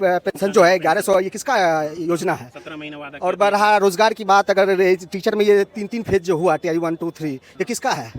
Pension जो है 1100, ये किसका योजना है? 17 महीने वादा और बढ़ा रोजगार की बात, अगर टीचर में ये 3 फेज जो हुआ TI 1 2 3, ये किसका है?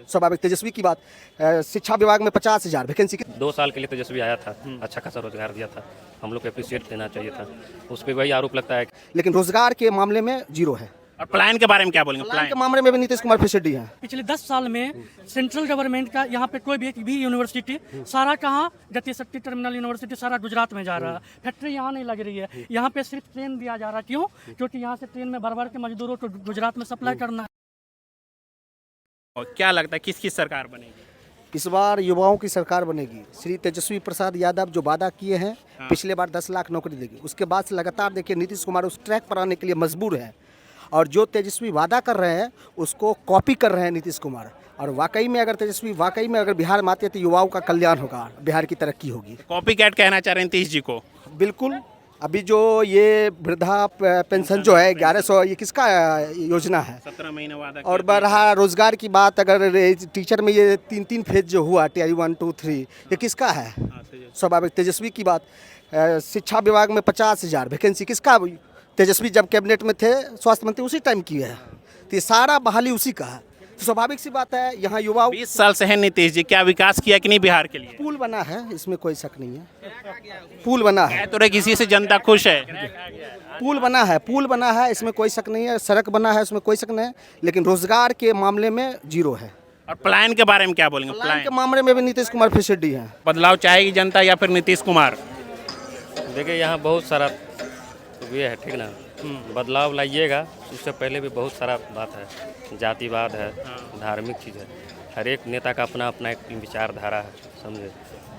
स्वाभाविक तेजस्वी की बात। शिक्षा विभाग में 50,000 वैकेंसी 2 साल के लिए तेजस्वी आया था, अच्छा खासा रोजगार दिया था, हम लोग को अप्रिशिएट देना चाहिए था। उस पर वही आरोप लगता है, लेकिन रोजगार के मामले में जीरो है। और प्लान के बारे में क्या बोलेंगे? प्लान के मामले में भी नीतीश कुमार फिसड्डी है। पिछले 10 साल में सेंट्रल गवर्नमेंट का यहाँ पे कोई भी यूनिवर्सिटी सारा कहाँ गति शक्ति टर्मिनल यूनिवर्सिटी सारा गुजरात में जा रहा है। फैक्ट्री यहाँ नहीं लग रही है, यहाँ पे सिर्फ ट्रेन दिया जा रहा है। क्यों? क्योंकि यहाँ से ट्रेन में भर भर के मजदूरों को गुजरात में सप्लाई करना है। और क्या लगता है किसकी सरकार बनेगी? इस बार युवाओं की सरकार बनेगी। श्री तेजस्वी प्रसाद यादव जो वादा किए हैं, पिछले बार 10 लाख नौकरी देगी, उसके बाद से लगातार देखिए नीतीश कुमार उस ट्रैक पर आने के लिए मजबूर है। और जो तेजस्वी वादा कर रहे हैं उसको कॉपी कर रहे हैं नीतीश कुमार। और वाकई में अगर तेजस्वी वाकई में अगर बिहार में आते हैं तो युवाओं का कल्याण होगा, बिहार की तरक्की होगी। कॉपी कैट कहना चाह रहे हैं नीतीश जी को? बिल्कुल। अभी जो ये वृद्धा पेंशन जो है 1100, ये किसका योजना है? 17 महीने वादा। और बढ़ा रोजगार की बात, अगर टीचर में ये 3 फेज जो हुआ TI 1 2 3, ये किसका है? स्वाभाविक तेजस्वी की बात। शिक्षा विभाग में 50,000 वैकेंसी किसका? तेजस्वी जब कैबिनेट में थे स्वास्थ्य मंत्री उसी टाइम की है, तो ये सारा बहाली उसी का है। तो स्वाभाविक सी बात है यहाँ युवाओं 20 साल से है नीतीश जी, क्या विकास किया कि नहीं बिहार के लिए? पुल बना है, इसमें कोई शक नहीं है। पुल बना है तो रे किसी से जनता खुश है? पुल बना है, इसमें कोई शक नहीं है। सड़क बना है, इसमें कोई शक नहीं है। लेकिन रोजगार के मामले में जीरो है। और प्लान के बारे में क्या बोलेंगे? प्लान के मामले में भी नीतीश कुमार फिसड्डी है। बदलाव चाहेगी जनता या फिर नीतीश कुमार? देखिए यहाँ बहुत सारा ये है, ठीक ना, बदलाव लाइएगा। उससे पहले भी बहुत सारा बात है, जातिवाद है, धार्मिक चीज़ है। हर एक नेता का अपना अपना एक विचारधारा है, समझे।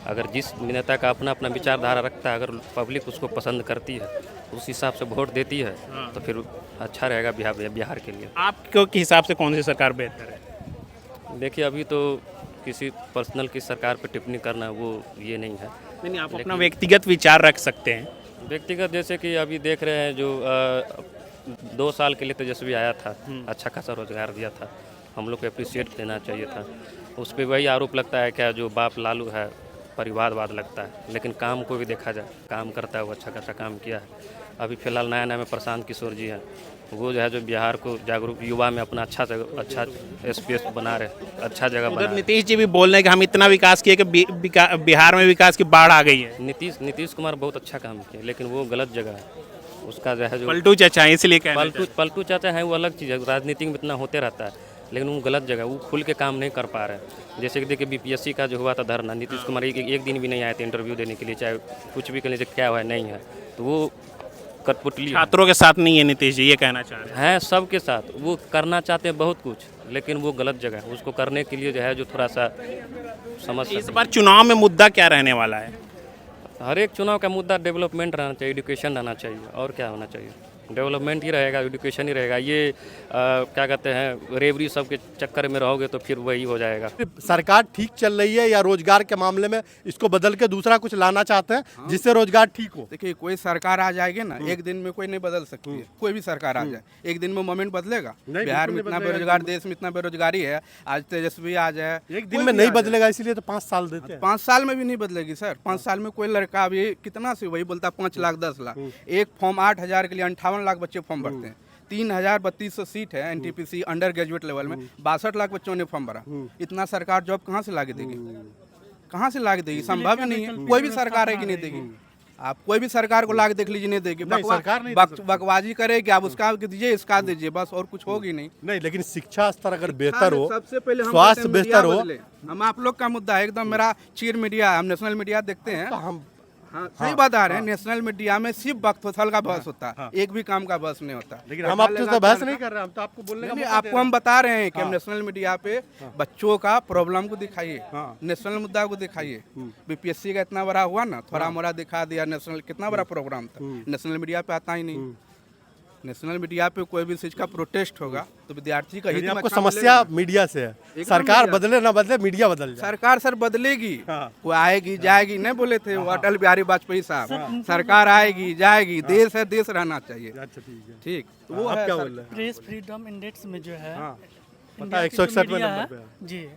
अगर जिस नेता का अपना अपना विचारधारा रखता है, अगर पब्लिक उसको पसंद करती है, उस हिसाब से वोट देती है, तो फिर अच्छा रहेगा बिहार के लिए। आपको के हिसाब से कौन सी सरकार बेहतर है? देखिए अभी तो किसी पर्सनल की सरकार पर टिप्पणी करना वो ये नहीं है। नहीं, आप अपना व्यक्तिगत विचार रख सकते हैं। व्यक्तिगत जैसे कि अभी देख रहे हैं जो 2 साल के लिए तेजस्वी आया था, अच्छा खासा रोजगार दिया था, हम लोग को अप्रिशिएट देना चाहिए था। उस पर वही आरोप लगता है क्या, जो बाप लालू है परिवारवाद लगता है। लेकिन काम को भी देखा जाए, काम करता है वो, अच्छा खासा काम किया है। अभी फिलहाल नया में प्रशांत किशोर जी हैं, वो जो है जो बिहार को जागरूक युवा में अपना अच्छा SPS बना रहे, अच्छा जगह बना रहे। नीतीश जी भी बोल रहे हैं कि हम इतना विकास किए कि बिहार में विकास की बाढ़ आ गई है। नीतीश कुमार बहुत अच्छा काम किए, लेकिन वो गलत जगह है। उसका जो है जो पलटू चाचा है, इसलिए पलटू चाचा है, वो अलग चीज़ है। राजनीति में इतना होते रहता है, लेकिन वो गलत जगह, वो खुल के काम नहीं कर पा रहे हैं। जैसे कि देखिए BPSC का जो हुआ था धरना, नीतीश कुमार एक दिन भी नहीं आए थे इंटरव्यू देने के लिए, चाहे कुछ भी कर लीजिए, क्या हुआ नहीं है, तो वो कठपुतली छात्रों के साथ नहीं है नीतीश जी, ये कहना चाह रहे हैं। सबके साथ वो करना चाहते हैं बहुत कुछ, लेकिन वो गलत जगह है। उसको करने के लिए जो है जो थोड़ा सा समझ हैं। इस बार चुनाव में मुद्दा क्या रहने वाला है? हर एक चुनाव का मुद्दा डेवलपमेंट रहना चाहिए, एजुकेशन रहना चाहिए, और क्या होना चाहिए। डेवलपमेंट ही रहेगा, एजुकेशन ही रहेगा। ये क्या कहते हैं, रेवरी सब के चक्कर में रहोगे तो फिर वही हो जाएगा। सरकार ठीक चल रही है या रोजगार के मामले में इसको बदल के दूसरा कुछ लाना चाहते हैं जिससे रोजगार ठीक हो? देखिए कोई सरकार आ जाएगी ना, एक दिन में कोई नहीं बदल सकती है। कोई भी सरकार आ जाए एक दिन में मोमेंट बदलेगा? बिहार में इतना बेरोजगार, देश में इतना बेरोजगारी है, आज तेजस्वी आ जाए एक दिन में नहीं बदलेगा, इसीलिए तो 5 साल देते हैं। 5 साल में भी नहीं बदलेगी सर। 5 साल में कोई लड़का अभी कितना से वही बोलता 5 लाख 10 लाख, एक फॉर्म 8,000 के लिए 58 लाख बच्चे फॉर्म भरते हैं। 3,3200 सीट है NTPC अंडर ग्रेजुएट लेवल में, 62 लाख बच्चों ने फॉर्म भरा। इतना सरकार जॉब कहाँ से लाके देगी? कहाँ से लाके देगी? संभव ही नहीं है। कोई भी सरकार है कि नहीं देगी? आप कोई भी सरकार को लाके देख लीजिए, नहीं देगी। बकवाजी करेगी, आप उसका दीजिए, इसका दीजिए, बस और कुछ होगी नहीं। लेकिन शिक्षा स्तर अगर बेहतर हो, सबसे पहले स्वास्थ्य बेहतर हो, हम आप लोग का मुद्दा है एकदम। मेरा चीर मीडिया, हम नेशनल मीडिया देखते हैं, हम सही बता रहे हैं। नेशनल मीडिया में सिर्फ वक्त फसल का बहस होता है, एक भी काम का बहस नहीं होता। लेकिन हम आपसे तो बहस नहीं कर रहे, हम तो आपको बोलने का आपको हम बता रहे हैं कि हम नेशनल मीडिया पे बच्चों का प्रॉब्लम को दिखाइए, नेशनल मुद्दा को दिखाइए। BPSC का इतना बड़ा हुआ ना, थोड़ा मोड़ा दिखा दिया। नेशनल कितना बड़ा प्रोग्राम था, नेशनल मीडिया पे आता ही नहीं। नेशनल मीडिया पे कोई भी चीज का प्रोटेस्ट होगा तो विद्यार्थी का हित में आपको समस्या मीडिया से है। सरकार बदले ना बदले, मीडिया बदल जाए। सरकार सर बदलेगी, वो आएगी जाएगी, नहीं बोले थे वो अटल बिहारी वाजपेयी साहब, सरकार आएगी जाएगी, देश है, देश रहना चाहिए। अच्छा ठीक, वो आप क्या बोल रहे हैं? प्रेस फ्रीडम इंडेक्स में जो है पता है 161 मीडिया है नंबर पे जी,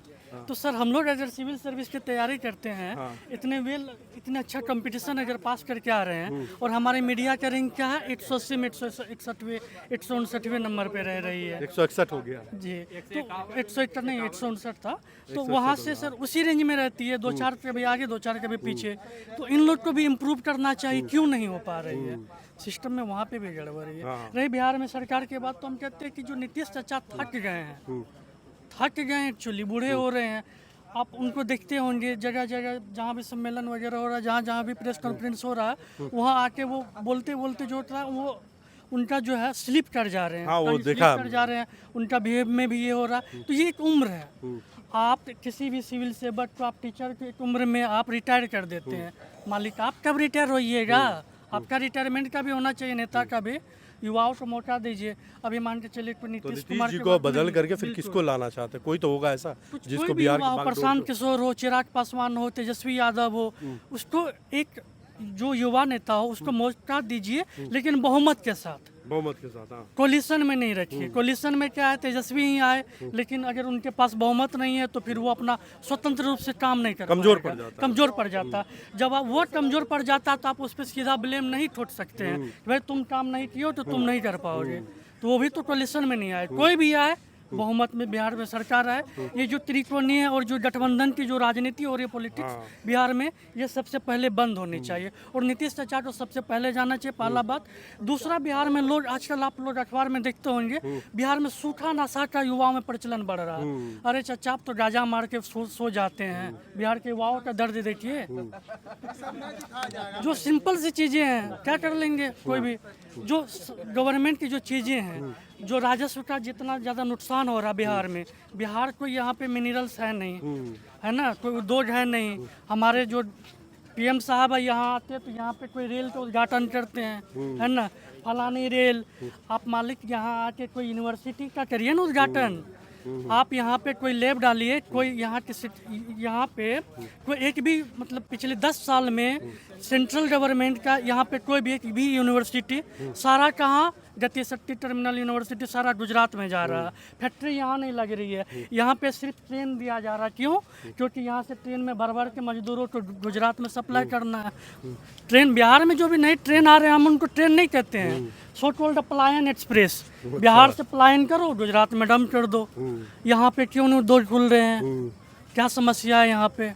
तो सर हम लोग अगर सिविल सर्विस की तैयारी करते हैं, इतने अच्छा कंपटीशन अगर पास करके आ रहे हैं, और हमारे मीडिया का रैंक क्या है 180 में 161वें 159वें नंबर पे रह रही है 161 हो गया। जी। तो 161 नहीं 159 था, तो वहाँ से सर उसी रेंज में रहती है, 2-4 कभी आगे 2-4 कभी पीछे। तो इन लोग को भी इम्प्रूव करना चाहिए, क्यों नहीं हो पा रही है सिस्टम में, वहाँ पे भी गड़बड़ी है। रही बिहार में सरकार के बाद, तो हम कहते हैं कि जो नीतीश चाचा थक गए हैं, एक्चुअली बूढ़े हो रहे हैं। आप उनको देखते होंगे जगह जगह जहाँ भी सम्मेलन वगैरह हो रहा है, जहाँ जहाँ भी प्रेस कॉन्फ्रेंस हो रहा है, वहाँ आके वो बोलते बोलते जो होता है वो उनका जो है स्लिप कर जा रहे हैं। हाँ, वो स्लिप देखा कर जा रहे हैं, उनका बिहेव में भी ये हो रहा है। तो ये एक उम्र है, आप किसी भी सिविल सेवक को, आप टीचर की एक उम्र में आप रिटायर कर देते हैं। मालिक आप कब रिटायर होइएगा? आपका रिटायरमेंट का भी होना चाहिए, नेता का भी। युवाओं को मौका दीजिए। अभी मान के चलिए कोई तो नीतीश कुमार जी के को बाद बदल में- करके फिर बिल्कुल। किसको लाना चाहते हैं? कोई तो होगा ऐसा जिसको कोई भी बिहार की युवा हो, बागडोर प्रशांत किशोर हो, चिराग पासवान हो, तेजस्वी यादव हो, उसको एक जो युवा नेता हो उसको मौका दीजिए, लेकिन बहुमत के साथ, बहुमत के साथ। हाँ, कोलिशन में नहीं रखिए। कोलिशन में क्या है, तेजस्वी ही आए, लेकिन अगर उनके पास बहुमत नहीं है तो फिर वो अपना स्वतंत्र रूप से काम नहीं कर कमजोर पाएगा। पड़ जाता है। कमजोर पड़ जाता है। जब आप वो कमजोर पड़ जाता है तो आप उस पर सीधा ब्लेम नहीं ठोक सकते हैं, भाई तुम काम नहीं किए हो तो तुम नहीं कर पाओगे। तो वो भी तो कोलिशन में नहीं आए, कोई भी आए, बहुमत में बिहार में सरकार है। ये जो त्रिकोणीय और जो गठबंधन की जो राजनीति और ये पॉलिटिक्स बिहार में, ये सबसे पहले बंद होनी चाहिए। और नीतीश चाचा को सबसे पहले जाना चाहिए, पहला बात। दूसरा, बिहार में लोग आजकल, आप लोग अखबार में देखते होंगे, बिहार में सूखा नशा का युवाओं में प्रचलन बढ़ रहा है। अरे चाचा, आप तो गांजा मार के सो जाते हैं। बिहार के युवाओं का दर्द देखिए। जो सिंपल सी चीज़ें हैं, क्या कर लेंगे कोई भी। जो गवर्नमेंट की जो चीज़ें हैं, जो राजस्व का जितना ज़्यादा नुकसान हो रहा है बिहार में, बिहार को यहाँ पे मिनरल्स है नहीं, है ना, कोई उद्योग है नहीं। हमारे जो पीएम साहब है यहाँ आते हैं तो यहाँ पे कोई रेल का उद्घाटन करते हैं, है ना, फलानी रेल। आप मालिक यहाँ आके कोई यूनिवर्सिटी का करिए ना उद्घाटन। आप यहाँ पे कोई लैब डालिए, कोई यहाँ पे कोई एक भी, मतलब पिछले 10 साल में सेंट्रल गवर्नमेंट का यहाँ पे कोई भी एक भी यूनिवर्सिटी, सारा कहाँ, गति शक्ति टर्मिनल यूनिवर्सिटी सारा गुजरात में जा रहा है। फैक्ट्री यहाँ नहीं लग रही है, यहाँ पे सिर्फ ट्रेन दिया जा रहा है। क्यों? क्योंकि यहाँ से ट्रेन में भर भर के मजदूरों को गुजरात में सप्लाई करना है। ट्रेन बिहार में जो भी नई ट्रेन आ रहे हैं, हम उनको ट्रेन नहीं कहते हैं, सो कॉल्ड पलायन एक्सप्रेस। बिहार से पलायन करो, गुजरात में डंप कर दो। यहाँ पे क्यों नहीं उद्योग खुल रहे हैं? क्या समस्या है यहाँ पे?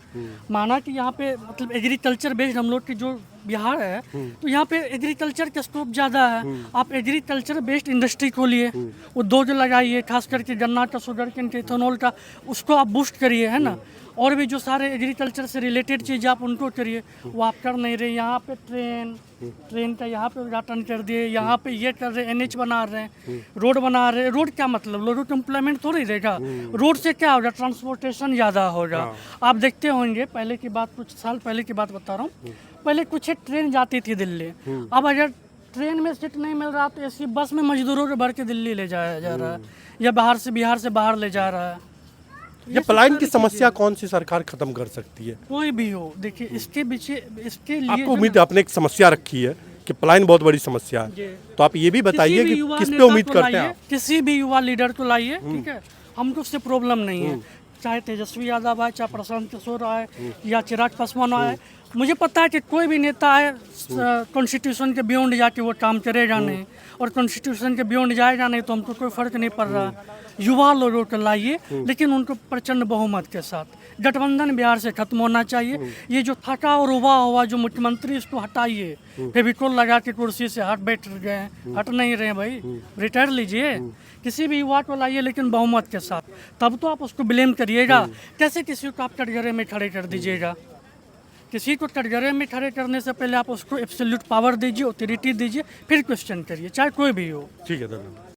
माना कि यहाँ पे मतलब एग्रीकल्चर बेस्ड हम लोग की जो बिहार है, तो यहाँ पे एग्रीकल्चर का स्कोप ज़्यादा है। आप एग्रीकल्चर बेस्ड इंडस्ट्री खोलिए, उद्योग लगाइए, खास करके गन्ना का, शुगर केन का, इथेनॉल का, उसको आप बूस्ट करिए, है ना। और भी जो सारे एग्रीकल्चर से रिलेटेड चीज़ आप उनको करिए, वो आप कर नहीं रहे। यहाँ पे ट्रेन का यहाँ पे उद्घाटन कर दिए, यहाँ पे ये कर रहे, NH बना रहे हैं, रोड बना रहे। रोड क्या मतलब, लोगों को एम्प्लॉयमेंट थोड़ी देगा। रोड से क्या होगा, ट्रांसपोर्टेशन ज़्यादा होगा। आप देखते होंगे, पहले की बात, कुछ साल पहले की बात बता रहा हूँ, पहले कुछ एक ट्रेन जाती थी दिल्ली। अब अगर ट्रेन में सीट नहीं मिल रहा तो ऐसी बस में मजदूरों को भर के दिल्ली ले जाया जा रहा है, या बिहार से बाहर ले जा रहा है। ये पलायन की समस्या कौन सी सरकार खत्म कर सकती है? कोई भी हो, देखिए इसके पीछे, इसके लिए आपको उम्मीद, आपने एक समस्या रखी है कि पलायन बहुत बड़ी समस्या है, तो आप ये भी बताइए कि किस पे उम्मीद करते हैं आप? किसी भी युवा लीडर को लाइए, ठीक है, हमको उससे प्रॉब्लम नहीं है। चाहे तेजस्वी यादव आए, चाहे प्रशांत किशोर आए, या चिराग पासवान आए। मुझे पता है कि कोई भी नेता आए, कॉन्स्टिट्यूशन के बियॉन्ड जाके वो काम करेगा नहीं, और कॉन्स्टिट्यूशन के बियॉन्ड जाएगा नहीं तो हमको कोई फर्क नहीं पड़ रहा। युवा लोगों को लाइए, लेकिन उनको प्रचंड बहुमत के साथ। गठबंधन बिहार से खत्म होना चाहिए। ये जो थका और उबा हुआ जो मुख्यमंत्री, इसको हटाइए। फेविकोल लगा के कुर्सी से बैठ गए, हट नहीं रहे भाई, रिटायर लीजिए। किसी भी युवा को लाइए, लेकिन बहुमत के साथ, तब तो आप उसको ब्लेम करिएगा। कैसे किसी को आप कटघरे में खड़े कर दीजिएगा? किसी को कटघरे में खड़े करने से पहले आप उसको एब्सोल्यूट पावर दीजिए, ऑथोरिटी दीजिए, फिर क्वेश्चन करिए, चाहे कोई भी हो। ठीक है, धन्यवाद।